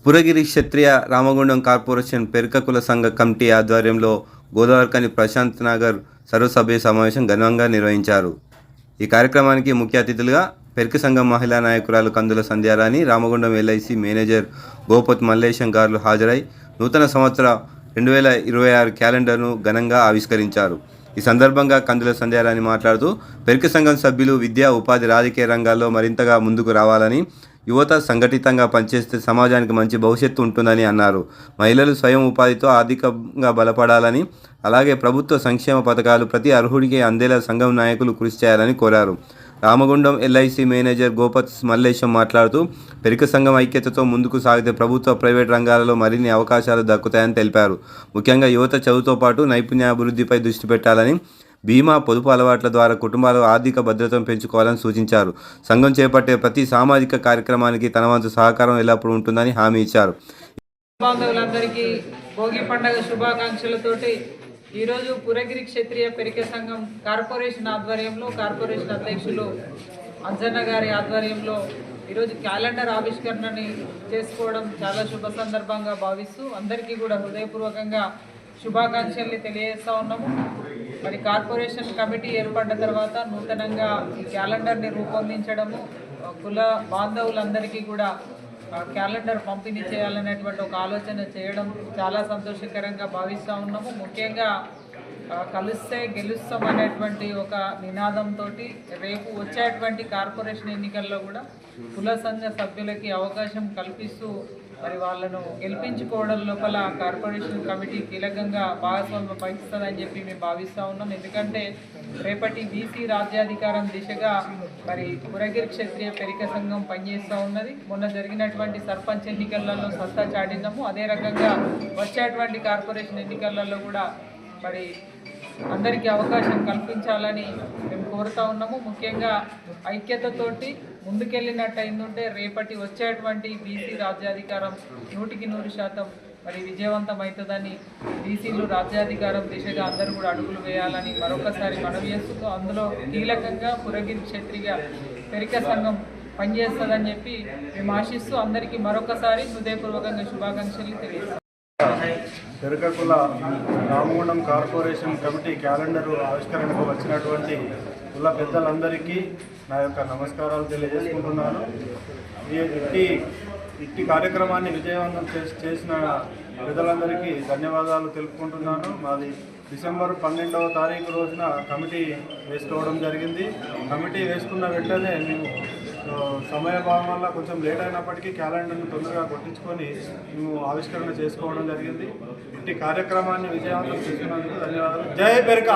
పురగిరి క్షత్రియ Ramagundam corporation పెరక కుల సంఘ committee ఆధ్వర్యంలో గోదావరికని ప్రశాంత్ నగర్ సర్వసభ్య సమావేశం ఘనంగా నిర్వహించారు. ఈ కార్యక్రమానికి ముఖ్య అతిథులుగా పెరక సంఘం మహిళా నాయకురాలు కందుల సంధ్యారాణి, రామగుండం ఎల్ఐసి మేనేజర్ గోపత్ మల్లేశం గారు హాజరై నూతన సంవత్సర 2026 క్యాలెండర్ను ఘనంగా ఆవిష్కరించారు. ఈ సందర్భంగా కందుల సంధ్యారాణి మాట్లాడుతూ పెరక సంఘం సభ్యులు విద్యా, ఉపాధి, రాజకీయ రంగాల్లో మరింతగా ముందుకు రావాలని, యువత సంఘటితంగా పనిచేస్తే సమాజానికి మంచి భవిష్యత్తు ఉంటుందని అన్నారు. మహిళలు స్వయం ఉపాధితో ఆర్థికంగా బలపడాలని, అలాగే ప్రభుత్వ సంక్షేమ పథకాలు ప్రతి అర్హుడికి అందేలా సంఘం నాయకులు కృషి చేయాలని కోరారు. రామగుండం ఎల్ఐసి మేనేజర్ గోపత్ మల్లేశం మాట్లాడుతూ పెరక సంఘం ఐక్యతతో ముందుకు సాగితే ప్రభుత్వ, ప్రైవేట్ రంగాలలో మరిన్ని అవకాశాలు దక్కుతాయని తెలిపారు. ముఖ్యంగా యువత చదువుతో పాటు నైపుణ్యాభివృద్ధిపై దృష్టి పెట్టాలని, బీమా, పొదుపు అలవాట్ల ద్వారా కుటుంబాల ఆర్థిక భద్రతను పెంచుకోవాలని సూచించారు. సంఘం చేపట్టే ప్రతి సామాజిక కార్యక్రమానికి తన వంతు సహకారం ఎల్లప్పుడూ ఉంటుందని హామీ ఇచ్చారు. బాంధవులందరికీ భోగి పండుగ శుభాకాంక్షలతోటి ఈరోజు పురగిరి క్షత్రియ పెరక సంఘం కార్పొరేషన్ ఆధ్వర్యంలో, కార్పొరేషన్ అధ్యక్షులు అంజన్న గారి ఆధ్వర్యంలో ఈరోజు క్యాలెండర్ ఆవిష్కరణని చేసుకోవడం చాలా శుభ సందర్భంగా భావిస్తూ అందరికీ కూడా హృదయపూర్వకంగా శుభాకాంక్షల్ని తెలియజేస్తూ ఉన్నాము. మరి కార్పొరేషన్ కమిటీ ఏర్పడ్డ తర్వాత నూతనంగా ఈ క్యాలెండర్ని రూపొందించడము, కుల బాంధవులందరికీ కూడా క్యాలెండర్ పంపిణీ చేయాలనేటువంటి ఒక ఆలోచన చేయడం చాలా సంతోషకరంగా భావిస్తూ ఉన్నాము. ముఖ్యంగా కలిస్తే గెలుస్తాం అనేటువంటి ఒక నినాదంతో రేపు వచ్చేటువంటి కార్పొరేషన్ ఎన్నికల్లో కూడా కుల సంఘ సభ్యులకి అవకాశం కల్పిస్తూ మరి వాళ్ళను గెలిపించుకోవడం లోపల కార్పొరేషన్ కమిటీ కీలకంగా భాగస్వామ్యం వహిస్తుందని చెప్పి మేము భావిస్తూ ఉన్నాం. ఎందుకంటే రేపటి బీసీ రాజ్యాధికారం దిశగా మరి పురగిరి క్షత్రియ పెరక సంఘం పనిచేస్తూ ఉన్నది. మొన్న జరిగినటువంటి సర్పంచ్ ఎన్నికలలో సత్తా చాటినాము. అదే రకంగా వచ్చేటువంటి కార్పొరేషన్ ఎన్నికలలో కూడా మరి అందరికీ అవకాశం కల్పించాలని మేము కోరుతూ ఉన్నాము. ముఖ్యంగా ఐక్యతతోటి ముందుకెళ్ళినట్టయిందంటే రేపటి వచ్చేటువంటి బీసీ రాజ్యాధికారం 100% మరి విజయవంతమవుతుందని, బీసీలు రాజ్యాధికారం దిశగా అందరూ కూడా అడుగులు వేయాలని మరొకసారి మనవి చేస్తూ, అందులో కీలకంగా పురగిరి క్షత్రియ పెరక సంఘం పనిచేస్తుందని చెప్పి మేము ఆశిస్తూ అందరికీ మరొకసారి హృదయపూర్వకంగా శుభాకాంక్షలు తెలియజేస్తాం. పెరక కుల రామగుండం కార్పొరేషన్ కమిటీ క్యాలెండర్ ఆవిష్కరణకు వచ్చినటువంటి కుల పెద్దలందరికీ నా యొక్క నమస్కారాలు తెలియజేసుకుంటున్నాను. ఇట్టి కార్యక్రమాన్ని విజయవంతం చేసిన పెద్దలందరికీ ధన్యవాదాలు తెలుపుకుంటున్నాను. మాది డిసెంబర్ 12వ తారీఖు రోజున కమిటీ వేసుకోవడం జరిగింది. కమిటీ వేసుకున్న వెంటనే మేము సమయభావం వల్ల కొంచెం లేట్ అయినప్పటికీ క్యాలెండర్ను తొందరగా కొట్టించుకొని మేము ఆవిష్కరణ చేసుకోవడం జరిగింది. ఇట్టి కార్యక్రమాన్ని విజయవంతం చేసినందుకు ధన్యవాదాలు. జై పెరక.